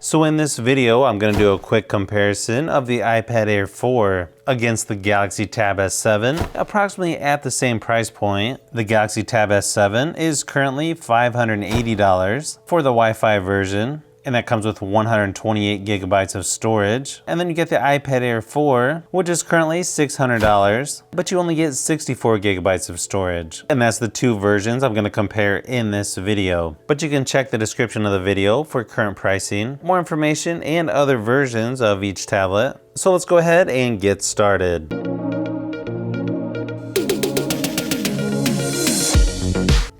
So in this video, I'm going to do a quick comparison of the iPad Air 4 against the Galaxy Tab S7, approximately at the same price point. The Galaxy Tab S7 is currently $580 for the Wi-Fi version, and that comes with 128 gigabytes of storage. And then you get the iPad Air 4, which is currently $600, but you only get 64 gigabytes of storage. And that's the two versions I'm going to compare in this video. But you can check the description of the video for current pricing, more information, and other versions of each tablet. So let's go ahead and get started.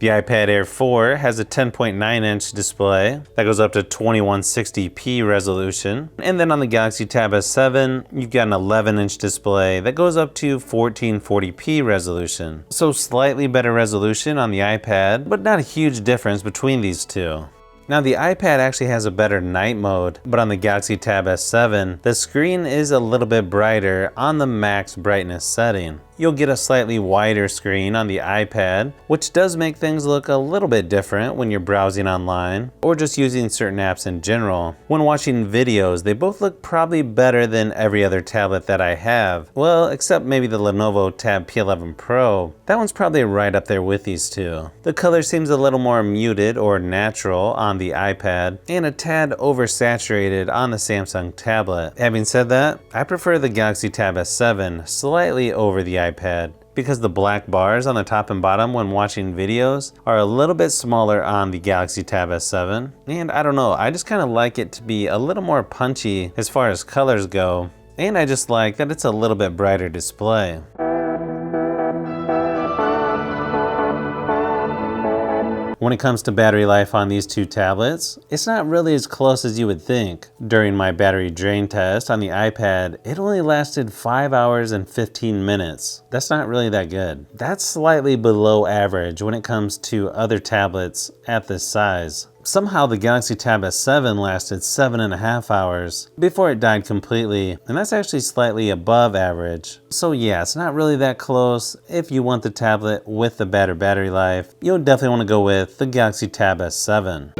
The iPad Air 4 has a 10.9-inch display that goes up to 2160p resolution. And then on the Galaxy Tab S7, you've got an 11-inch display that goes up to 1440p resolution. So slightly better resolution on the iPad, but not a huge difference between these two. Now the iPad actually has a better night mode, but on the Galaxy Tab S7, the screen is a little bit brighter on the max brightness setting. You'll get a slightly wider screen on the iPad, which does make things look a little bit different when you're browsing online or just using certain apps in general. When watching videos, they both look probably better than every other tablet that I have. Well, except maybe the Lenovo Tab P11 Pro. That one's probably right up there with these two. The color seems a little more muted or natural on the iPad and a tad oversaturated on the Samsung tablet. Having said that, I prefer the Galaxy Tab S7 slightly over the iPad because the black bars on the top and bottom when watching videos are a little bit smaller on the Galaxy Tab S7. And I don't know, I just kind of like it to be a little more punchy as far as colors go. And I just like that it's a little bit brighter display. When it comes to battery life on these two tablets, it's not really as close as you would think. During my battery drain test on the iPad, it only lasted 5 hours and 15 minutes. That's not really that good. That's slightly below average when it comes to other tablets at this size. Somehow the Galaxy Tab S7 lasted 7.5 hours before it died completely, and that's actually slightly above average. So yeah, it's not really that close. If you want the tablet with the better battery life, you'll definitely want to go with the Galaxy Tab S7.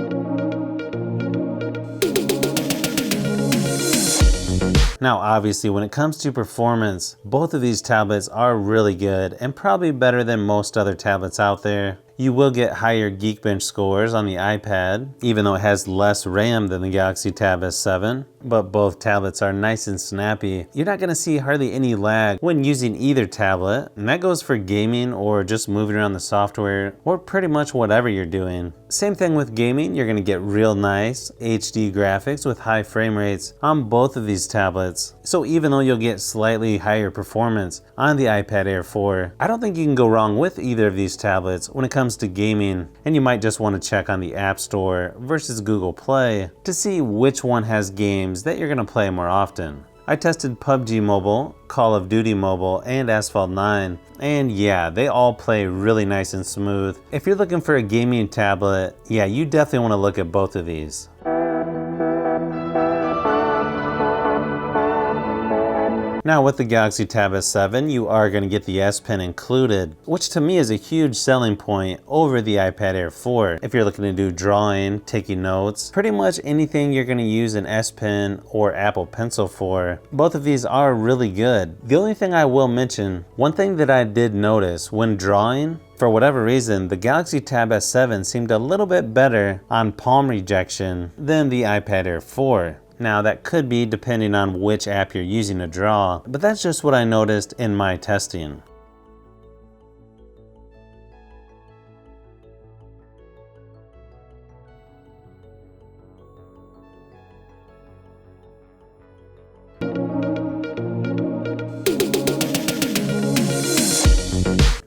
Now obviously when it comes to performance, both of these tablets are really good and probably better than most other tablets out there. You will get higher Geekbench scores on the iPad, even though it has less RAM than the Galaxy Tab S7, but both tablets are nice and snappy. You're not going to see hardly any lag when using either tablet, and that goes for gaming or just moving around the software or pretty much whatever you're doing. Same thing with gaming, you're going to get real nice HD graphics with high frame rates on both of these tablets. So even though you'll get slightly higher performance on the iPad Air 4, I don't think you can go wrong with either of these tablets when it comes to gaming, and you might just want to check on the App Store versus Google Play to see which one has games that you're going to play more often. I tested PUBG Mobile, Call of Duty Mobile, and Asphalt 9, and yeah, they all play really nice and smooth. If you're looking for a gaming tablet, yeah, you definitely want to look at both of these. Now with the Galaxy Tab S7, you are going to get the S Pen included, which to me is a huge selling point over the iPad Air 4. If you're looking to do drawing, taking notes, pretty much anything you're going to use an S Pen or Apple Pencil for, both of these are really good. The only thing I will mention, one thing that I did notice when drawing, for whatever reason, the Galaxy Tab S7 seemed a little bit better on palm rejection than the iPad Air 4. Now that could be depending on which app you're using to draw, but that's just what I noticed in my testing.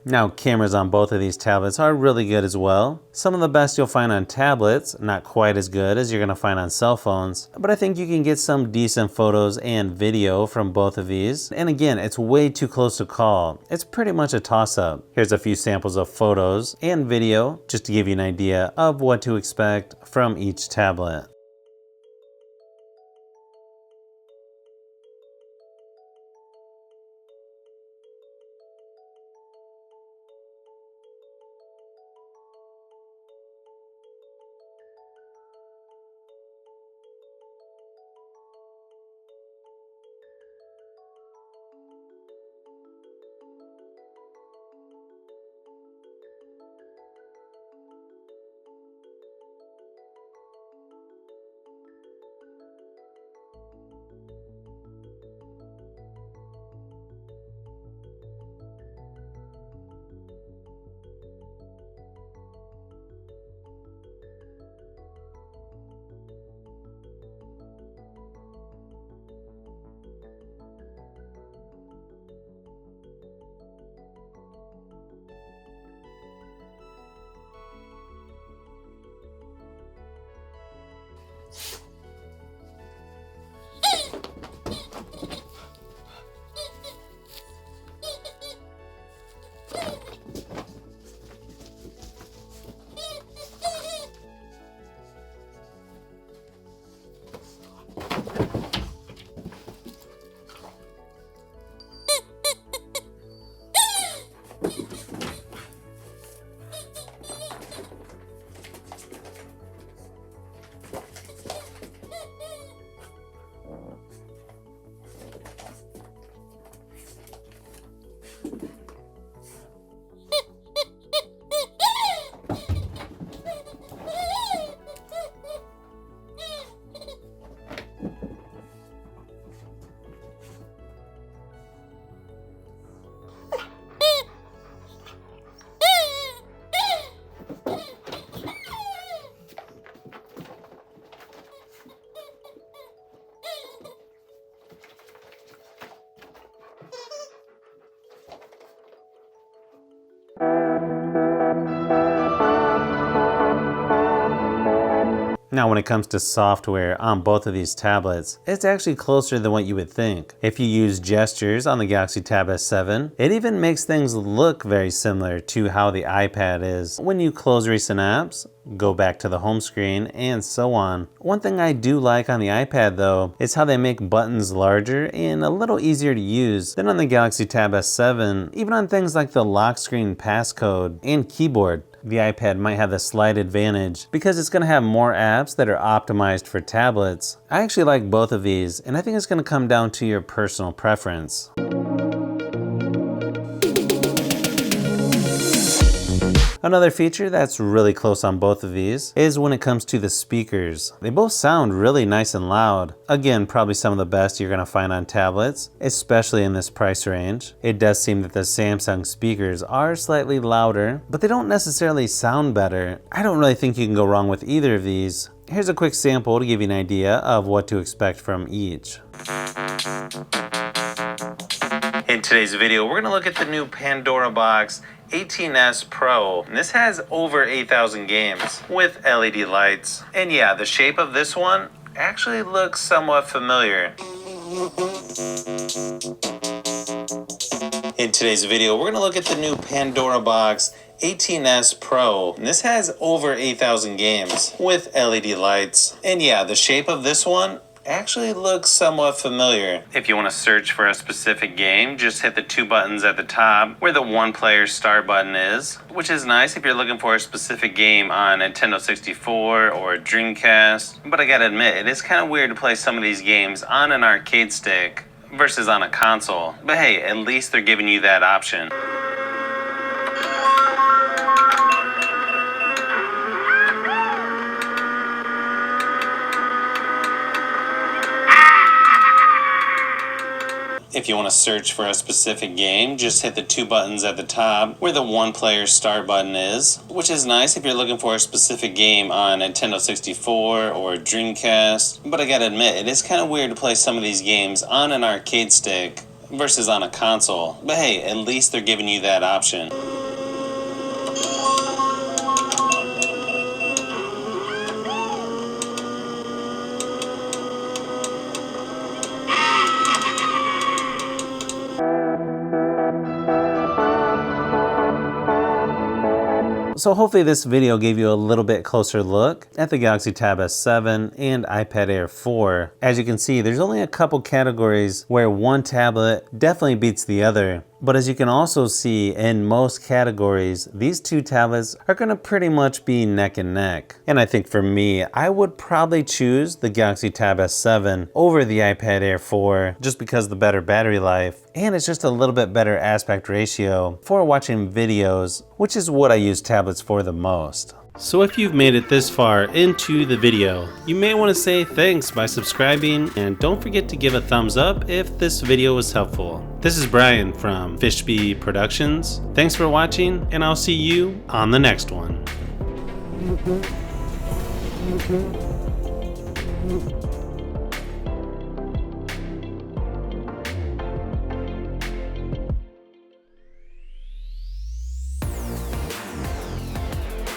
Now cameras on both of these tablets are really good as well. Some of the best you'll find on tablets, not quite as good as you're going to find on cell phones, but I think you can get some decent photos and video from both of these. And again, it's way too close to call. It's pretty much a toss-up. Here's a few samples of photos and video just to give you an idea of what to expect from each tablet. Now when it comes to software on both of these tablets, it's actually closer than what you would think. If you use gestures on the Galaxy Tab S7, it even makes things look very similar to how the iPad is when you close recent apps, go back to the home screen, and so on. One thing I do like on the iPad though is how they make buttons larger and a little easier to use than on the Galaxy Tab S7, even on things like the lock screen passcode and keyboard. The iPad might have the slight advantage because it's going to have more apps that are optimized for tablets. I actually like both of these, and I think it's going to come down to your personal preference. Another feature that's really close on both of these is when it comes to the speakers. They both sound really nice and loud. Again, probably some of the best you're gonna find on tablets, especially in this price range. It does seem that the Samsung speakers are slightly louder, but they don't necessarily sound better. I don't really think you can go wrong with either of these. Here's a quick sample to give you an idea of what to expect from each. In today's video, we're gonna look at the new Pandora Box 18S Pro. And this has over 8,000 games with LED lights. And yeah, the shape of this one actually looks somewhat familiar. In today's video, we're gonna look at the new Pandora Box 18S Pro. And this has over 8,000 games with LED lights. And yeah, the shape of this one actually looks somewhat familiar. If you want to search for a specific game, just hit the two buttons at the top where the one player start button is, which is nice if you're looking for a specific game on Nintendo 64 or Dreamcast. But I gotta admit, it is kind of weird to play some of these games on an arcade stick versus on a console. But hey, at least they're giving you that option. If you want to search for a specific game, just hit the two buttons at the top where the one player start button is, which is nice if you're looking for a specific game on Nintendo 64 or Dreamcast. But I gotta admit, it is kind of weird to play some of these games on an arcade stick versus on a console. But hey, at least they're giving you that option. So hopefully this video gave you a little bit closer look at the Galaxy Tab S7 and iPad Air 4. As you can see, there's only a couple categories where one tablet definitely beats the other. But as you can also see, in most categories, these two tablets are going to pretty much be neck and neck. And I think for me, I would probably choose the Galaxy Tab S7 over the iPad Air 4 just because of the better battery life. And it's just a little bit better aspect ratio for watching videos, which is what I use tablets for the most. So if you've made it this far into the video, you may want to say thanks by subscribing, and don't forget to give a thumbs up if this video was helpful. This is Brian from Fishbee Productions. Thanks for watching, and I'll see you on the next one.